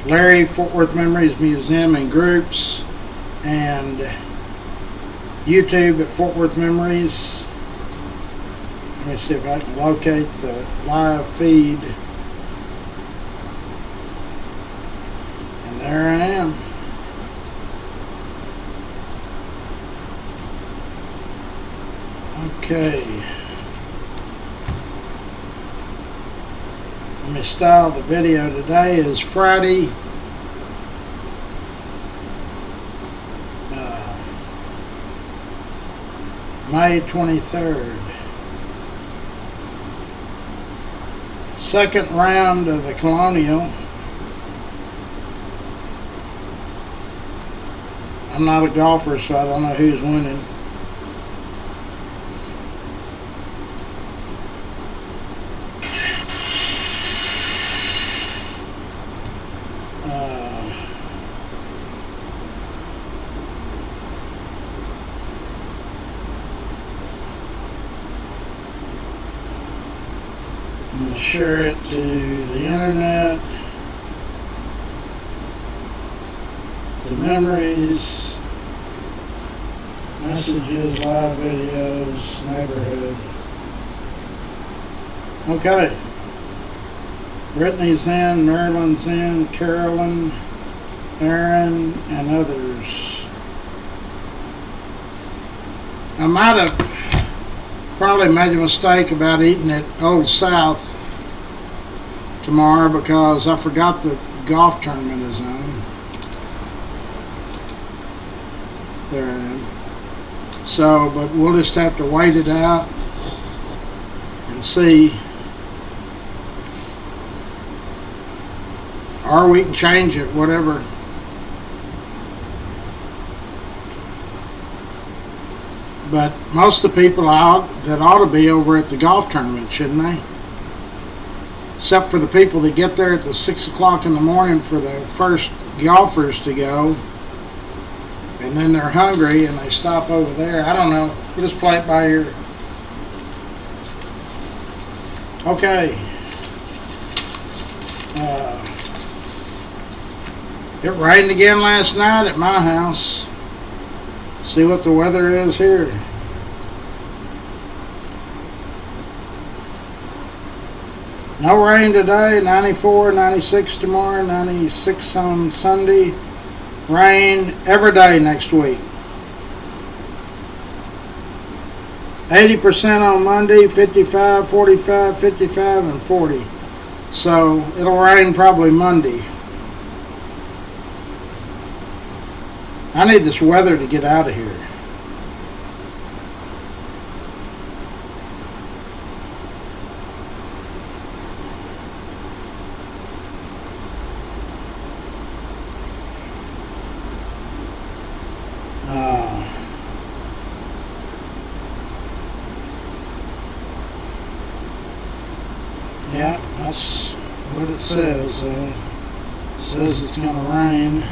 Larry, Fort Worth Memories Museum and Groups, and YouTube at Fort Worth Memories. Let me see if I can locate the live feed. And there I am. Okay. Let me style the video. Today is Friday, May 23rd. Second round of the Colonial. I'm not a golfer, so I don't know who's winning. I'm going to share it to the internet, the memories, messages, live videos, neighborhood. Okay. Brittany's in, Marilyn's in, Carolyn, Aaron, and others. I might have probably made a mistake about eating at Old South tomorrow because I forgot the golf tournament is on. There I am. So, but we'll just have to wait it out and see. Or we can change it, whatever. But most of the people out that ought to be over at the golf tournament, shouldn't they? Except for the people that get there at the 6 o'clock in the morning for the first golfers to go. And then they're hungry and they stop over there. I don't know. We'll just play it by ear. Okay. It rained again last night at my house. See what the weather is here. No rain today, 94, 96 tomorrow, 96 on Sunday. Rain every day next week. 80% on Monday, 55, 45, 55, and 40. So it'll rain probably Monday. I need this weather to get out of here. Yeah, that's what it says. It says it's going to rain.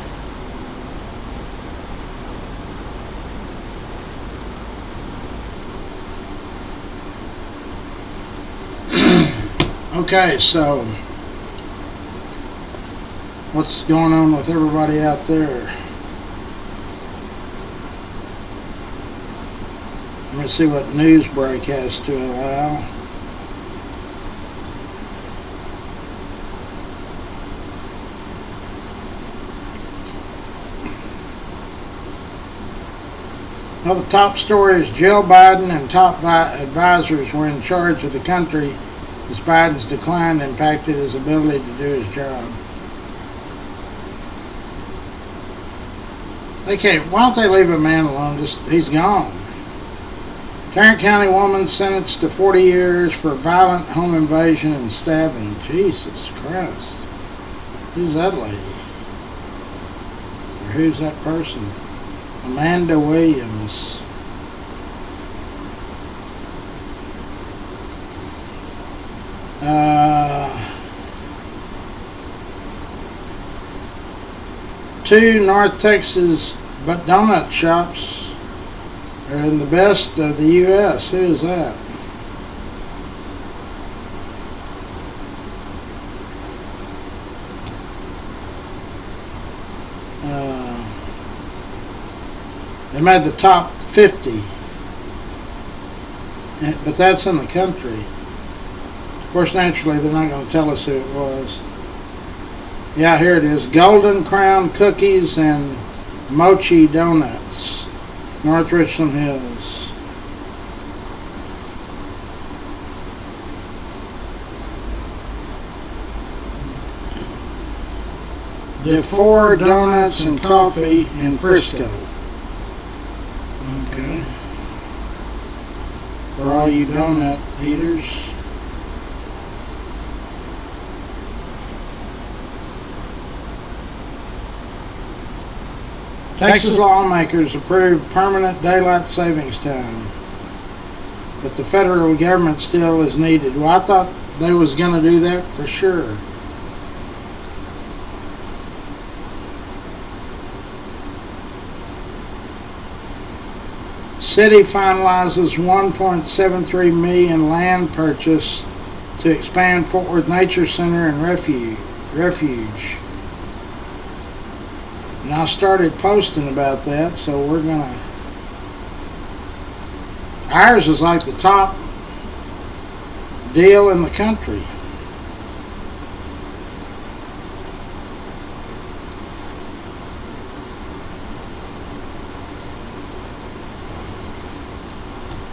Okay, so what's going on with everybody out there? Let me see what Newsbreak has to allow. Well, the top story is Jill Biden and top advisors were in charge of the country as Biden's decline impacted his ability to do his job. They can't. Why don't they leave a man alone? He's gone. Tarrant County woman sentenced to 40 years for violent home invasion and stabbing. Jesus Christ. Who's that lady? Or who's that person? Amanda Williams. Two North Texas donut shops are in the best of the U.S. Who is that? They made the top 50, but that's in the country. Of course, naturally, they're not going to tell us who it was. Yeah, here it is. Golden Crown Cookies and Mochi Donuts, North Richland Hills. DeFore Donuts and Coffee in Frisco. Okay. For all you donut eaters. Texas lawmakers approved permanent daylight savings time, but the federal government still is needed. Well, I thought they was going to do that for sure. City finalizes $1.73 million land purchase to expand Fort Worth Nature Center and refuge. And I started posting about that, so we're gonna. Ours is like the top deal in the country.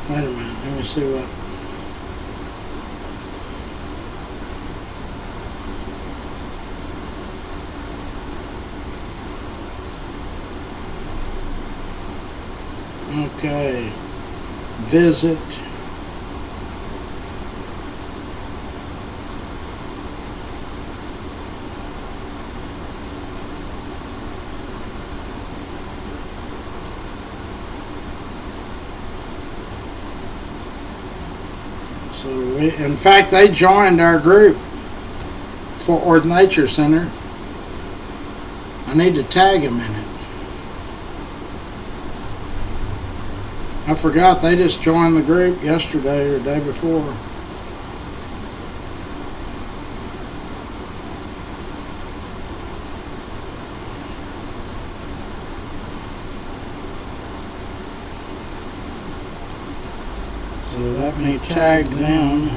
Wait a minute, let me see what. Okay, visit. So, in fact, they joined our group, Fort Worth Nature Center. I need to tag them in it. I forgot they just joined the group yesterday or the day before. So let me tag them.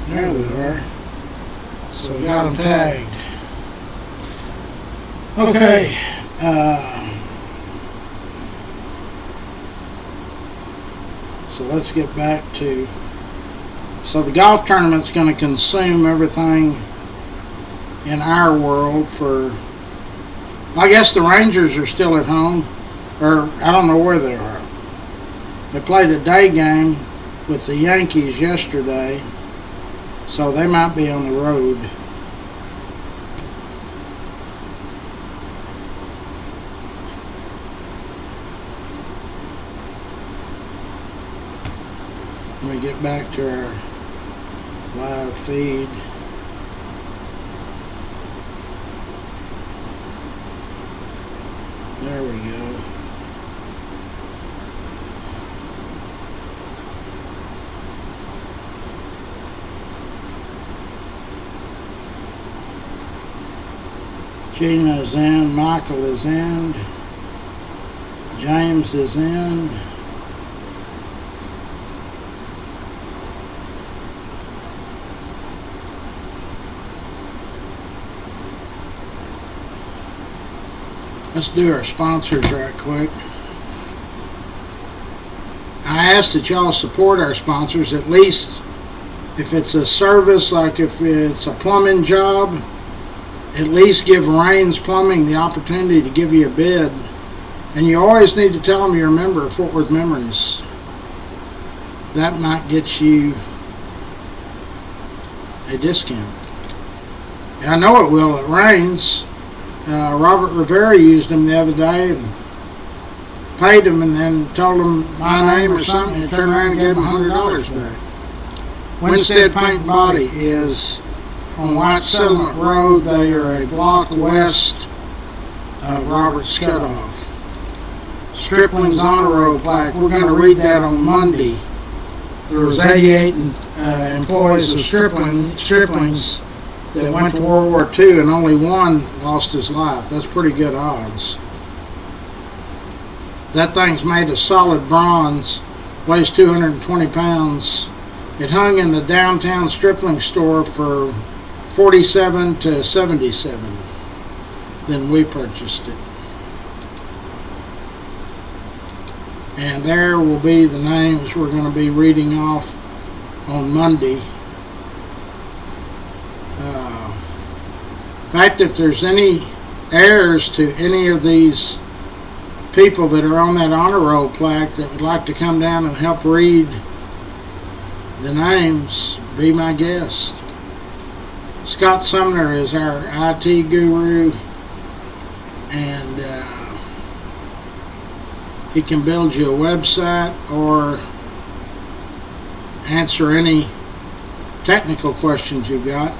There they are. So we got them tagged. Okay. So let's get back to. So the golf tournament's going to consume everything in our world for. I guess the Rangers are still at home, or I don't know where they are. They played a day game with the Yankees yesterday. So they might be on the road. Let me get back to our live feed. There we go. Gina is in, Michael is in, James is in. Let's do our sponsors right quick. I ask that y'all support our sponsors, at least if it's a service, like if it's a plumbing job, at least give Raines Plumbing the opportunity to give you a bid. And you always need to tell them you're a member of Fort Worth Memories. That might get you a discount. I know it will at Raines. Robert Rivera used them the other day and paid him, and then told him my name or something, and turned around and gave him $100 back. Winstead Paint and Body is on White Settlement Road. They are a block west of Robert's Cutoff. Stripling's Honor Roll plaque. We're going to read that on Monday. There was 88 employees of Stripling's that went to World War II, and only one lost his life. That's pretty good odds. That thing's made of solid bronze, weighs 220 pounds. It hung in the downtown Stripling store for $47 to $77. Then we purchased it. And there will be the names we're going to be reading off on Monday. In fact, if there's any heirs to any of these people that are on that honor roll plaque that would like to come down and help read the names, be my guest. Scott Sumner is our IT guru, and he can build you a website or answer any technical questions you got.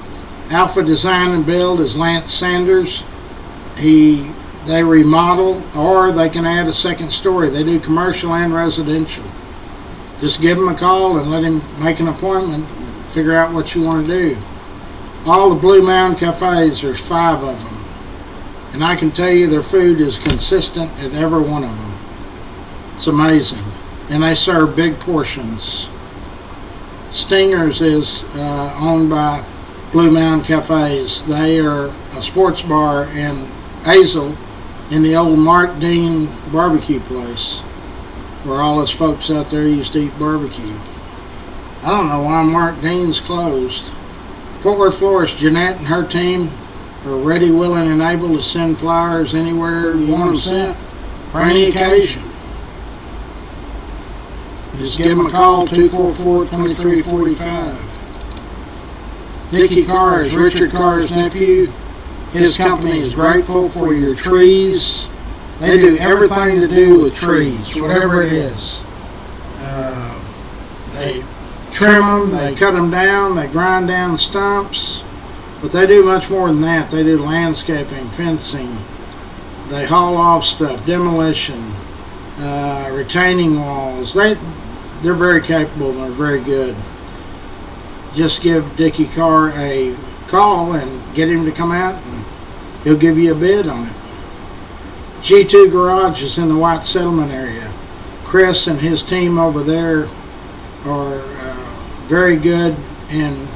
Alpha Design and Build is Lance Sanders. They remodel, or they can add a second story. They do commercial and residential. Just give him a call and let him make an appointment, figure out what you want to do. All the Blue Mound cafes, there's 5 of them. And I can tell you their food is consistent at every one of them. It's amazing. And they serve big portions. Stingers is owned by Blue Mound Cafes. They are a sports bar in Azle, in the old Mark Dean barbecue place, where all us folks out there used to eat barbecue. I don't know why Mark Dean's closed. Fort Worth Florist, Jeanette and her team are ready, willing, and able to send flowers anywhere you want them sent for any occasion. Just give them a call, 244-2345. Dickie Carr is Richard Carr's nephew. His company is grateful for your trees. They do everything to do with trees, whatever it is. They trim them, they cut them down, they grind down stumps, but they do much more than that. They do landscaping, fencing, they haul off stuff, demolition, retaining walls. They're very capable and they're very good. Just give Dickie Carr a call and get him to come out, and he'll give you a bid on it. G2 Garage is in the White Settlement area. Chris and his team over there are very good in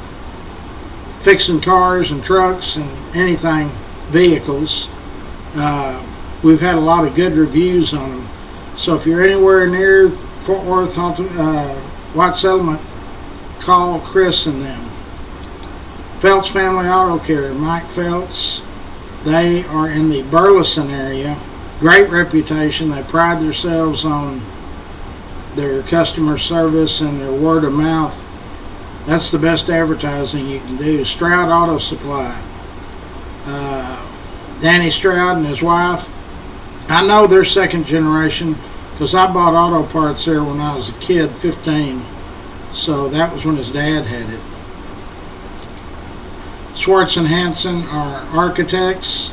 fixing cars and trucks and anything, vehicles. We've had a lot of good reviews on them. So if you're anywhere near Fort Worth, White Settlement, call Chris and them. Phelps Family Auto Care, Mike Phelps. They are in the Burleson area. Great reputation. They pride themselves on their customer service and their word of mouth. That's the best advertising you can do. Stroud Auto Supply. Danny Stroud and his wife. I know they're second generation because I bought auto parts there when I was a kid, 15. So that was when his dad had it. Schwartz and Hanson are architects.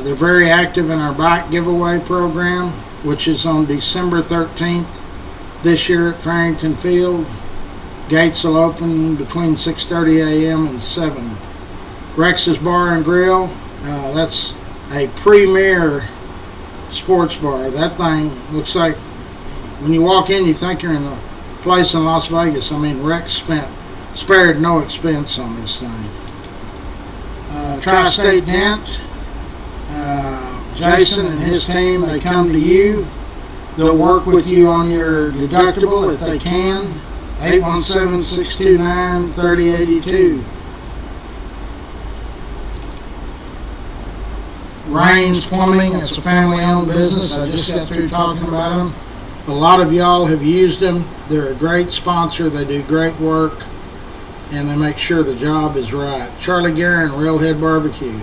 They're very active in our bike giveaway program, which is on December 13th this year at Farrington Field. Gates will open between 6:30 a.m. and 7. Rex's Bar and Grill, that's a premier sports bar. That thing looks like, when you walk in, you think you're in a place in Las Vegas. I mean, Rex spared no expense on this thing. Tri-State Dent, Jason and his team, they come to you. They'll work with you on your deductible if they can. 817-629-3082. Raines Plumbing, it's a family-owned business. I just got through talking about them. A lot of y'all have used them. They're a great sponsor. They do great work, and they make sure the job is right. Charlie Guerin, Railhead Barbecue.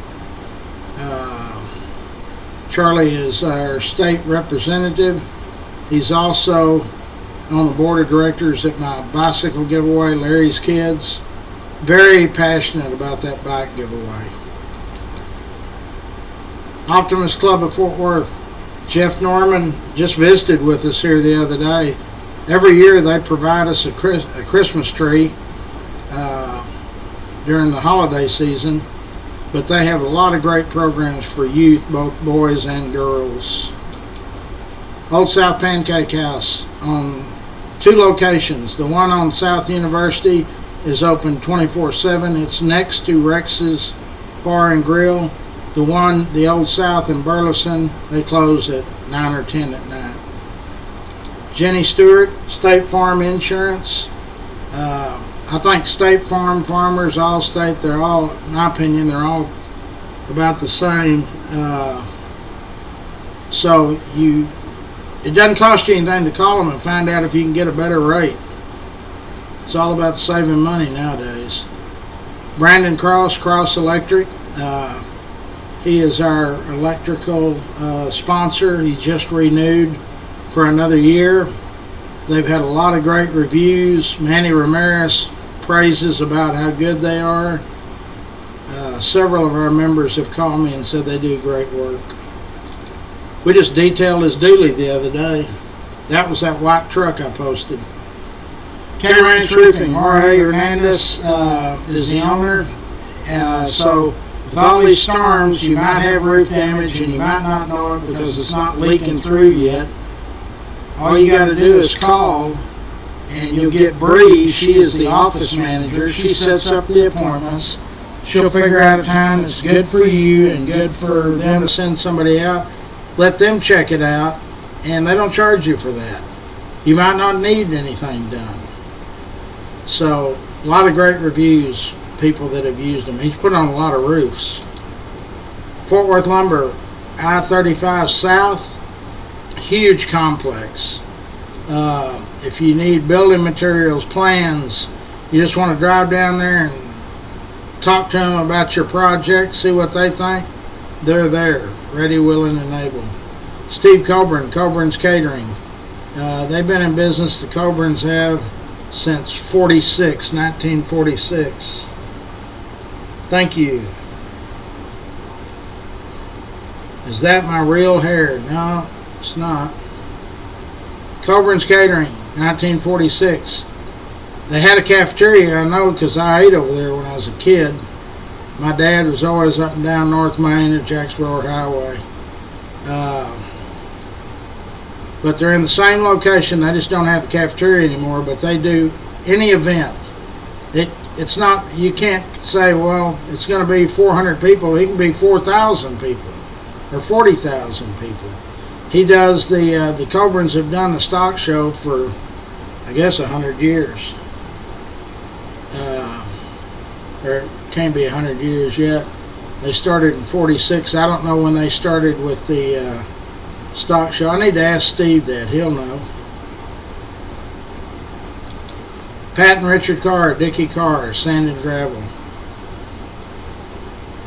Charlie is our state representative. He's also on the board of directors at my bicycle giveaway, Larry's Kids. Very passionate about that bike giveaway. Optimist Club of Fort Worth. Jeff Norman just visited with us here the other day. Every year they provide us a Christmas tree during the holiday season, but they have a lot of great programs for youth, both boys and girls. Old South Pancake House on 2 locations. The one on South University is open 24/7. It's next to Rex's Bar and Grill. The one, the Old South in Burleson, they close at 9 or 10 at night. Jenny Stewart, State Farm Insurance. I think State Farm, Farmers, Allstate, they're all, in my opinion, they're all about the same. So it doesn't cost you anything to call them and find out if you can get a better rate. It's all about saving money nowadays. Brandon Cross, Cross Electric. He is our electrical sponsor. He just renewed for another year. They've had a lot of great reviews. Manny Ramirez praises about how good they are. Several of our members have called me and said they do great work. We just detailed his dually the other day. That was that white truck I posted. K Ranch Roofing, Jorge Hernandez is the owner. So with all these storms, you might have roof damage and you might not know it because it's not leaking through yet. All you got to do is call, and you'll get Bree. She is the office manager. She sets up the appointments. She'll figure out a time that's good for you and good for them to send somebody out. Let them check it out, and they don't charge you for that. You might not need anything done. So, a lot of great reviews, people that have used him. He's put on a lot of roofs. Fort Worth Lumber, I-35 South, huge complex. If you need building materials, plans, you just want to drive down there and talk to them about your project, see what they think, they're there, ready, willing, and able. Steve Coburn, Coburn's Catering. They've been in business, the Coburns have, since 1946. Thank you. Is that my real hair? No, it's not. Coburn's Catering, 1946. They had a cafeteria, I know, because I ate over there when I was a kid. My dad was always up and down North Main or Jacksboro Highway. But they're in the same location. They just don't have the cafeteria anymore, but they do any event. It's not, you can't say, well, it's going to be 400 people. It can be 4,000 people or 40,000 people. He does the Coburns have done the stock show for, I guess, 100 years. Or it can't be 100 years yet. They started in 46. I don't know when they started with the stock show. I need to ask Steve that. He'll know. Pat and Richard Carr, Dickie Carr, Sand and Gravel.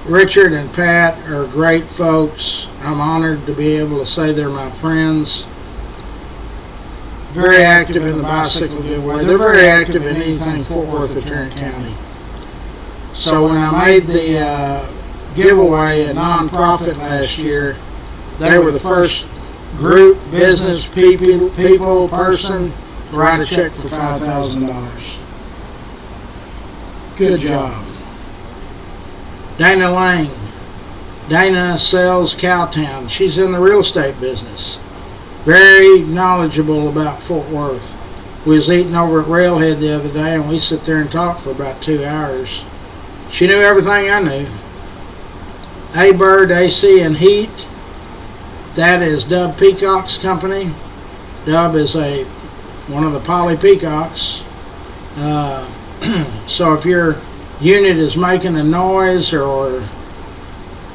Richard and Pat are great folks. I'm honored to be able to say they're my friends. Very active in the bicycle giveaway. They're very active in anything Fort Worth or Tarrant County. So when I made the giveaway, a non-profit last year, they were the first group, business, person to write a check for $5,000. Good job. Dana Lang. Dana sells Cowtown. She's in the real estate business. Very knowledgeable about Fort Worth. We was eating over at Railhead the other day, and we sit there and talk for about 2 hours. She knew everything I knew. A-Bird, AC, and Heat. That is Dub Peacock's company. Dub is one of the Poly Peacocks. So if your unit is making a noise or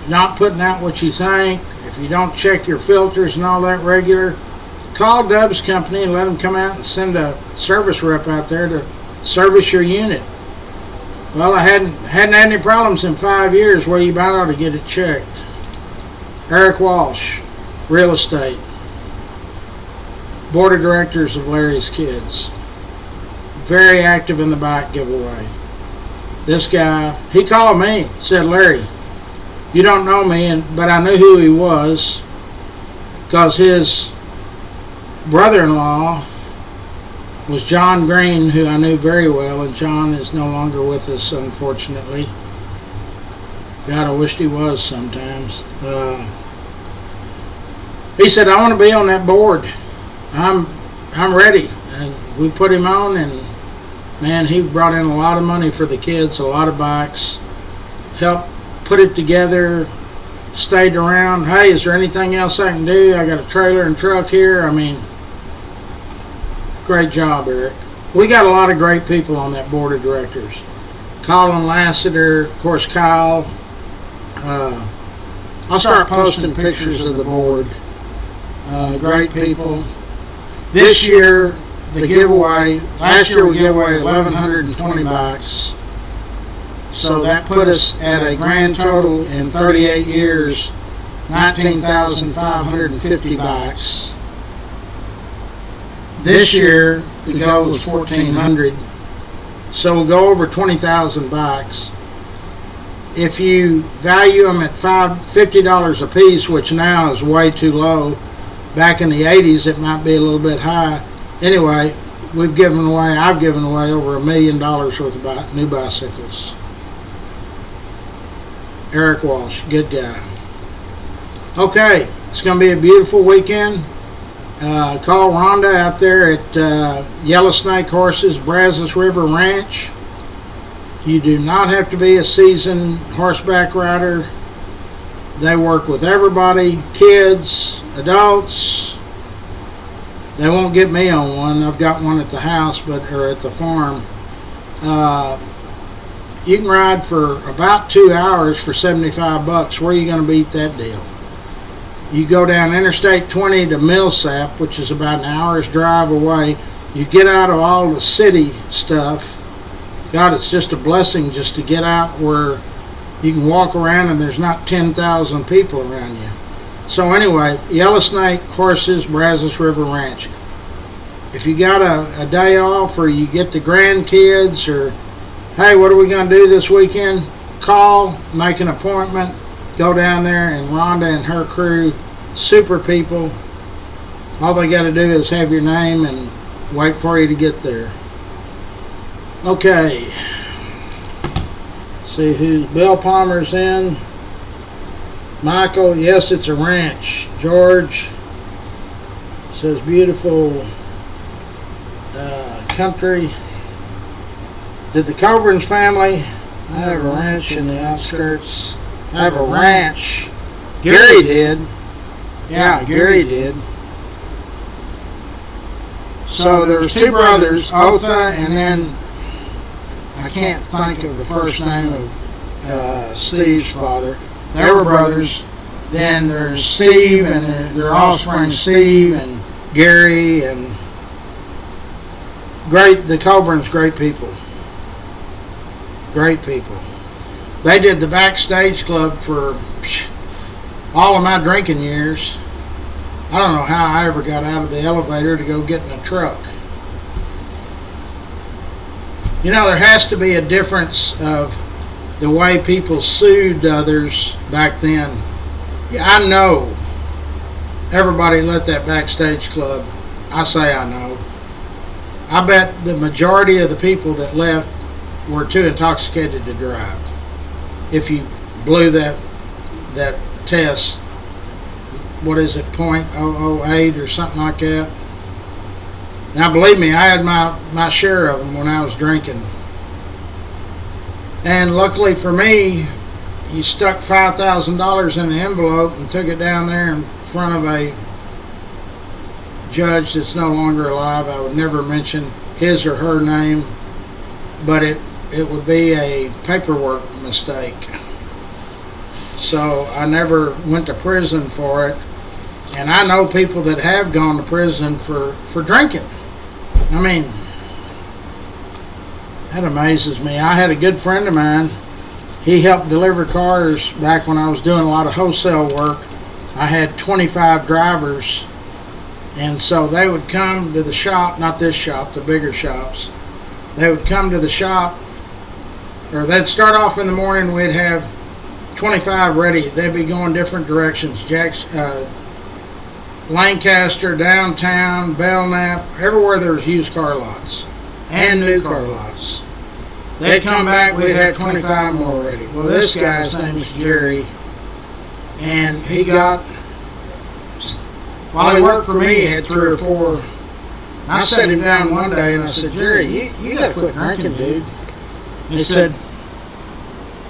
not putting out what you think, if you don't check your filters and all that regular, call Dub's company and let them come out and send a service rep out there to service your unit. Well, I hadn't had any problems in 5 years. Well, you might ought to get it checked. Eric Walsh, Real Estate. Board of Directors of Larry's Kids. Very active in the bike giveaway. This guy, he called me, said, Larry, you don't know me, but I knew who he was. because his brother-in-law was John Green, who I knew very well, and John is no longer with us, unfortunately. God, I wished he was sometimes. He said, I want to be on that board. I'm ready. And we put him on, and man, he brought in a lot of money for the kids, a lot of bikes, helped put it together, stayed around. Hey, is there anything else I can do? I got a trailer and truck here. I mean, great job, Eric. We got a lot of great people on that board of directors. Colin Lassiter, of course, Kyle. I'll start posting pictures of the board. Great people. This year, the giveaway, last year we gave away 1,120 bikes. So that put us at a grand total in 38 years, 19,550 bikes. This year, the goal was 1,400. So we'll go over 20,000 bikes. If you value them at $50 a piece, which now is way too low, back in the 80s it might be a little bit high. Anyway, I've given away over $1 million worth of new bicycles. Eric Walsh, good guy. Okay, it's going to be a beautiful weekend. Call Rhonda out there at Yellow Snake Horses, Brazos River Ranch. You do not have to be a seasoned horseback rider. They work with everybody, kids, adults. They won't get me on one. I've got one at the house, or at the farm. You can ride for about 2 hours for $75. Where are you going to beat that deal? You go down Interstate 20 to Millsap, which is about an hour's drive away. You get out of all the city stuff. God, it's just a blessing just to get out where you can walk around and there's not 10,000 people around you. So anyway, Yellow Snake Horses, Brazos River Ranch. If you got a day off, or you get the grandkids, or hey, what are we going to do this weekend? Call, make an appointment, go down there, and Rhonda and her crew, super people. All they got to do is have your name and wait for you to get there. Okay. See who Bill Palmer's in. Michael, yes, it's a ranch. George says beautiful country. Did the Coburn's family have a ranch in the outskirts? I have a ranch. Gary did. Yeah, Gary did. So there was two brothers, Otha, and then I can't think of the first name of Steve's father. They were brothers. Then there's Steve and their offspring, Steve and Gary, and the Coburns, great people. Great people. They did the backstage club for all of my drinking years. I don't know how I ever got out of the elevator to go get in a truck. You know, there has to be a difference of the way people sued others back then. Yeah, I know everybody let that backstage club. I say I know. I bet the majority of the people that left were too intoxicated to drive. If you blew that test, what is it, .008 or something like that. Now, believe me, I had my share of them when I was drinking. And luckily for me, you stuck $5,000 in an envelope and took it down there in front of a judge that's no longer alive. I would never mention his or her name, but it would be a paperwork mistake. So I never went to prison for it. And I know people that have gone to prison for drinking. I mean, that amazes me. I had a good friend of mine. He helped deliver cars back when I was doing a lot of wholesale work. I had 25 drivers. And so they would come to the shop, not this shop, the bigger shops. They would come to the shop, or they'd start off in the morning, we'd have 25 ready. They'd be going different directions. Lancaster, downtown, Belknap, everywhere there was used car lots and new car lots. They'd come back, we'd have 25 more ready. Well, this guy's name is Jerry, and he got, while he worked for me, he had 3 or 4. I sat him down one day and I said, Jerry, you got to quit drinking, dude. And he said,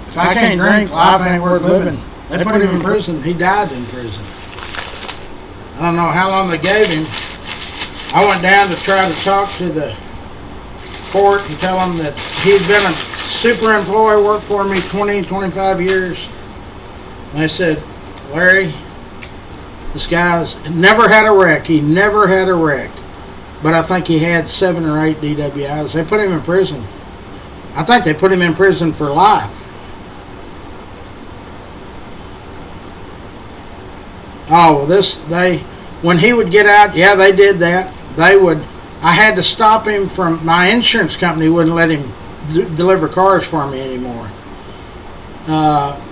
if I can't drink, life ain't worth living. They put him in prison. He died in prison. I don't know how long they gave him. I went down to try to talk to the court and tell them that he'd been a super employee, worked for me 20, 25 years. And they said, Larry, this guy's never had a wreck. He never had a wreck. But I think he had 7 or 8 DWIs. They put him in prison. I think they put him in prison for life. Oh, when he would get out, yeah, they did that. I had to stop him from, my insurance company wouldn't let him deliver cars for me anymore.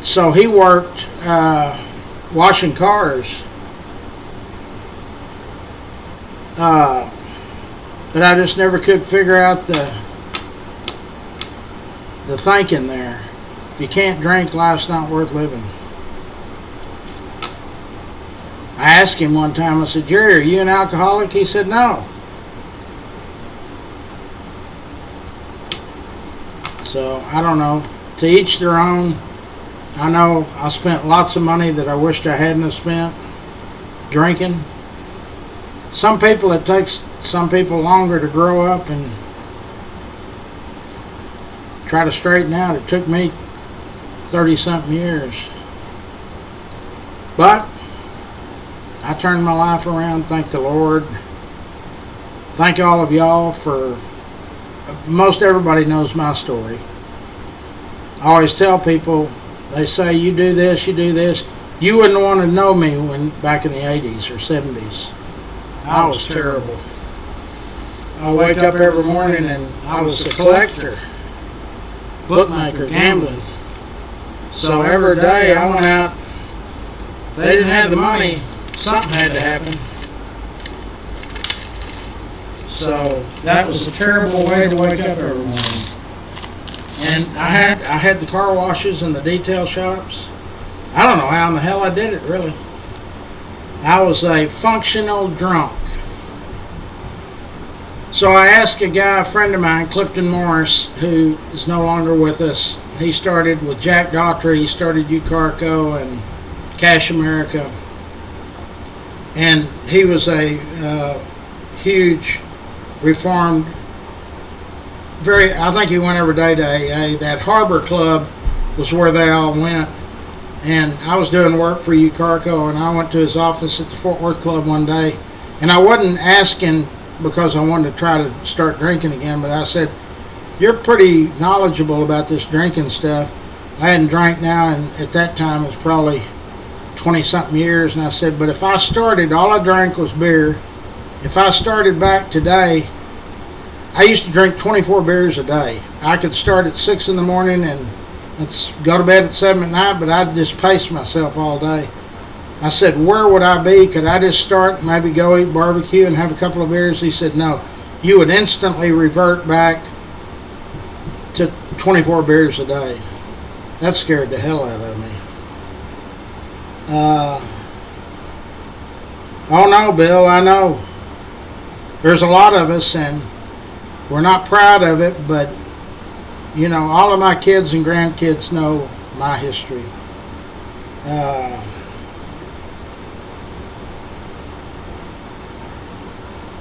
So he worked washing cars. But I just never could figure out the thinking there. If you can't drink, life's not worth living. I asked him one time, I said, Jerry, are you an alcoholic? He said, no. So, I don't know. To each their own. I know I spent lots of money that I wished I hadn't have spent drinking. Some people, it takes some people longer to grow up and try to straighten out. It took me 30-something years. But I turned my life around, thank the Lord. Thank all of y'all for, most everybody knows my story. I always tell people, they say, you do this, you do this. You wouldn't want to know me when back in the 80s or 70s. I was terrible. I wake up every morning and I was a collector, bookmaker, gambling. So every day I went out, if they didn't have the money, something had to happen. So that was a terrible way to wake up every morning. And I had the car washes and the detail shops. I don't know how in the hell I did it, really. I was a functional drunk. So I asked a guy, a friend of mine, Clifton Morris, who is no longer with us. He started with Jack Daughtry. He started UCarco and Cash America. And he was a huge reformed, I think he went every day to AA. That Harbor Club was where they all went. And I was doing work for UCarco, and I went to his office at the Fort Worth Club one day. And I wasn't asking because I wanted to try to start drinking again, but I said, you're pretty knowledgeable about this drinking stuff. I hadn't drank now, and at that time it was probably 20-something years, and I said, but if I started, all I drank was beer. If I started back today, I used to drink 24 beers a day. I could start at 6 in the morning and let's go to bed at 7 at night, but I'd just pace myself all day. I said, where would I be? Could I just start, maybe go eat barbecue and have a couple of beers? He said, no. You would instantly revert back to 24 beers a day. That scared the hell out of me. Oh no, Bill, I know. There's a lot of us, and we're not proud of it, but, you know, all of my kids and grandkids know my history.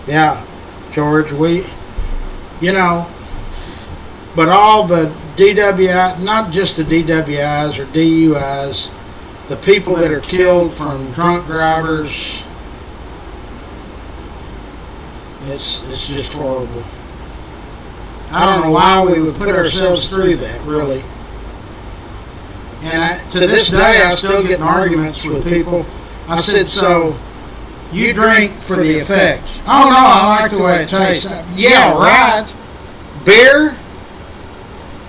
Yeah, George, you know, but all the DWI, not just the DWIs or DUIs, the people that are killed from drunk drivers, it's just horrible. I don't know why we would put ourselves through that, really. And to this day, I still get in arguments with people. I said, so you drink for the effect. Oh, no, I like the way it tastes. Yeah, right. Beer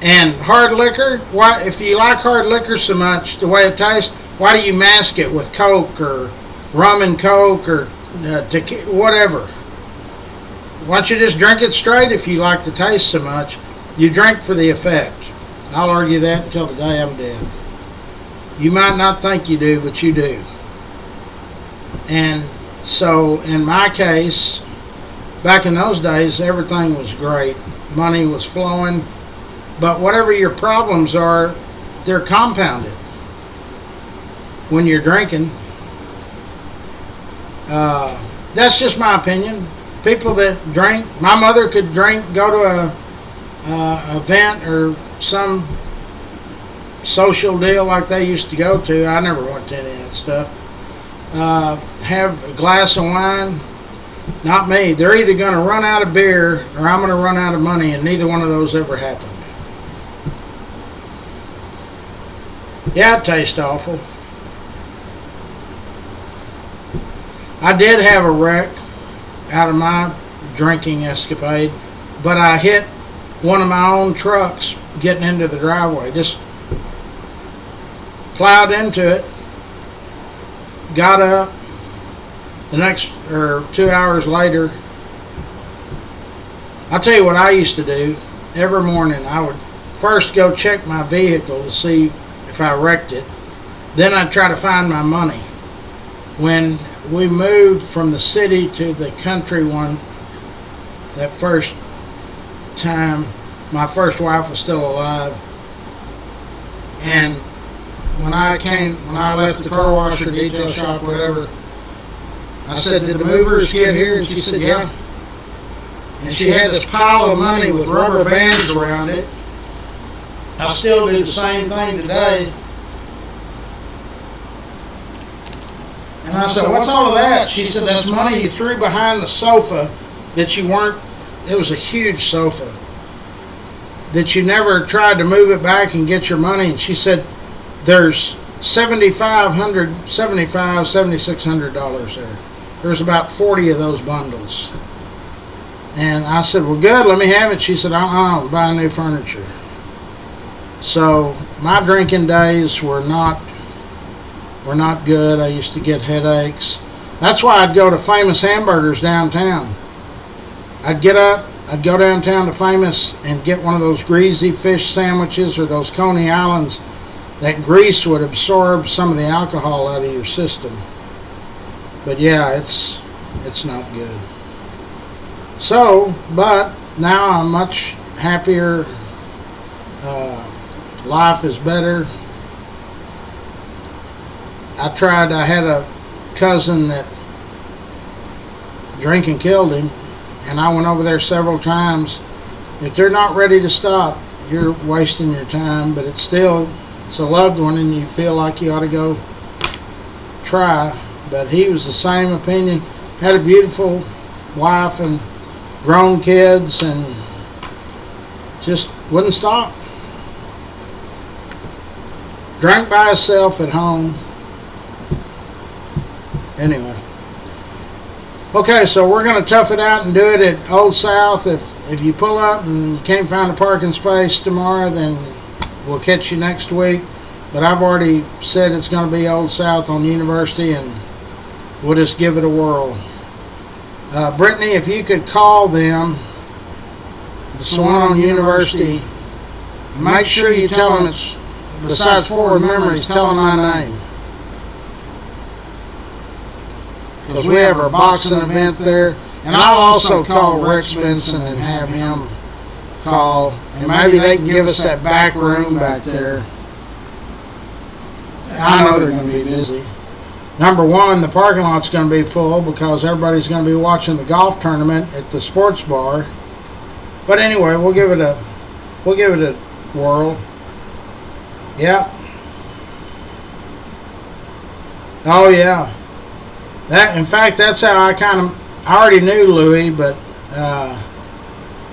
and hard liquor. Why, if you like hard liquor so much, the way it tastes, why do you mask it with Coke or rum and Coke or whatever. Why don't you just drink it straight if you like the taste so much? You drink for the effect. I'll argue that until the day I'm dead. You might not think you do, but you do. And so, in my case, back in those days, everything was great. Money was flowing. But whatever your problems are, they're compounded when you're drinking. That's just my opinion. People that drink, my mother could drink, go to a event or some social deal like they used to go to. I never went to any of that stuff. Have a glass of wine. Not me. They're either going to run out of beer or I'm going to run out of money, and neither one of those ever happened. Yeah, it tastes awful. I did have a wreck out of my drinking escapade, but I hit one of my own trucks getting into the driveway. Just plowed into it, got up. The next, or 2 hours later, I'll tell you what I used to do. Every morning I would first go check my vehicle to see if I wrecked it. Then I'd try to find my money. When we moved from the city to the country that first time, my first wife was still alive. And when I left the car wash or detail shop or whatever, I said, did the movers get here? And she said, yeah. And she had this pile of money with rubber bands around it. I still do the same thing today. And I said, what's all of that? She said, that's money you threw behind the sofa that you weren't, it was a huge sofa, that you never tried to move it back and get your money. And she said, there's $7,600 there. There's about 40 of those bundles. And I said, well, good, let me have it. She said, I'll buy new furniture. So my drinking days were not good. I used to get headaches. That's why I'd go to Famous Hamburgers downtown. I'd get up, I'd go downtown to Famous and get one of those greasy fish sandwiches or those Coney Islands. That grease would absorb some of the alcohol out of your system. But yeah, it's not good. So, but now I'm much happier. Life is better. I had a cousin that drinking killed him, and I went over there several times. If they're not ready to stop, you're wasting your time, but it's a loved one and you feel like you ought to go try. But he was the same opinion, had a beautiful wife and grown kids, and just wouldn't stop. Drank by himself at home. Anyway. Okay, so we're going to tough it out and do it at Old South. If you pull up and you can't find a parking space tomorrow, then we'll catch you next week. But I've already said it's going to be Old South on University, and we'll just give it a whirl. Brittany, if you could call them, the one on University, make sure you tell them it's, besides Forward Memories, tell them my name. Because we have our boxing event there. And I'll also call Rex Benson and have him call. And maybe they can give us that back room back there. I know they're going to be busy. Number one, the parking lot's going to be full because everybody's going to be watching the golf tournament at the sports bar. But anyway, we'll give it a whirl. Yep. Oh yeah. In fact, that's how I already knew Louis, but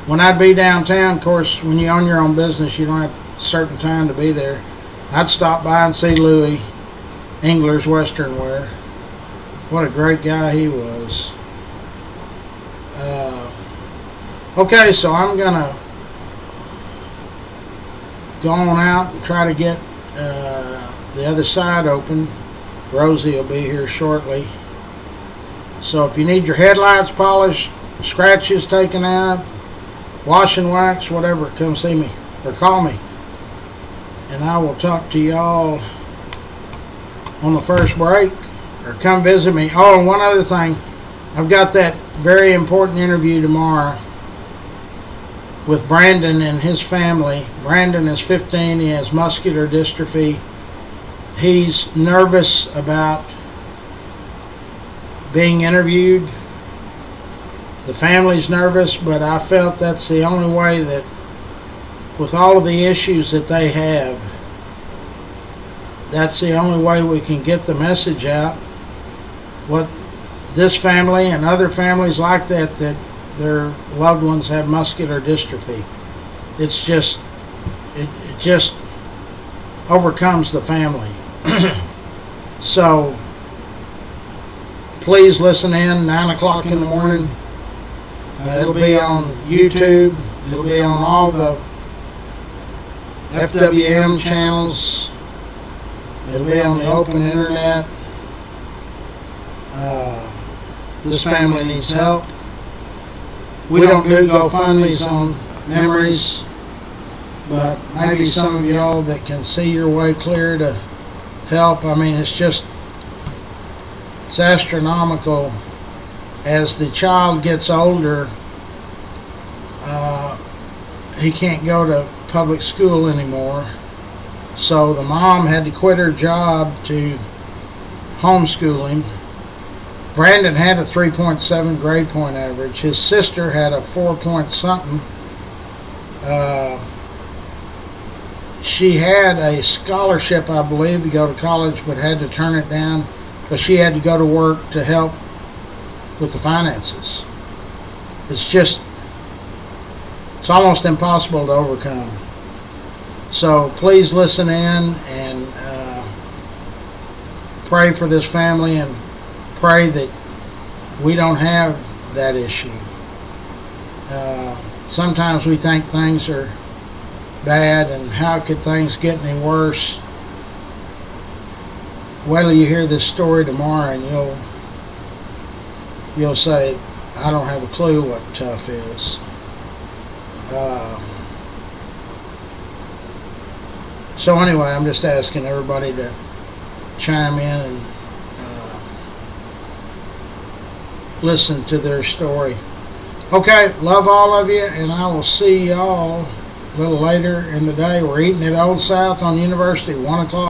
when I'd be downtown, of course, when you own your own business, you don't have a certain time to be there. I'd stop by and see Louis, Engler's Western Wear. What a great guy he was. Okay, so I'm going to go on out and try to get the other side open. Rosie will be here shortly. So if you need your headlights polished, scratches taken out, wash and wax, whatever, come see me or call me. And I will talk to y'all on the first break, or come visit me. Oh, and one other thing. I've got that very important interview tomorrow with Brandon and his family. Brandon is 15. He has muscular dystrophy. He's nervous about being interviewed. The family's nervous, but I felt that's the only way that, with all of the issues that they have, that's the only way we can get the message out. What this family and other families like that their loved ones have muscular dystrophy. It's just, it just overcomes the family. So please listen in, 9 o'clock in the morning. It'll be on YouTube. It'll be on all the FWM channels. It'll be on the open internet. This family needs help. We don't do GoFundMe's on memories, but maybe some of y'all that can see your way clear to help. I mean, it's astronomical. As the child gets older, he can't go to public school anymore. So the mom had to quit her job to homeschool him. Brandon had a 3.7 grade point average. His sister had a 4 point something. She had a scholarship, I believe, to go to college, but had to turn it down because she had to go to work to help with the finances. It's almost impossible to overcome. So please listen in and pray for this family, and pray that we don't have that issue. Sometimes we think things are bad, and how could things get any worse? Wait till you hear this story tomorrow, and you'll say, I don't have a clue what tough is. So anyway, I'm just asking everybody to chime in and listen to their story. Okay, love all of you, and I will see y'all a little later in the day. We're eating at Old South on University, 1 o'clock.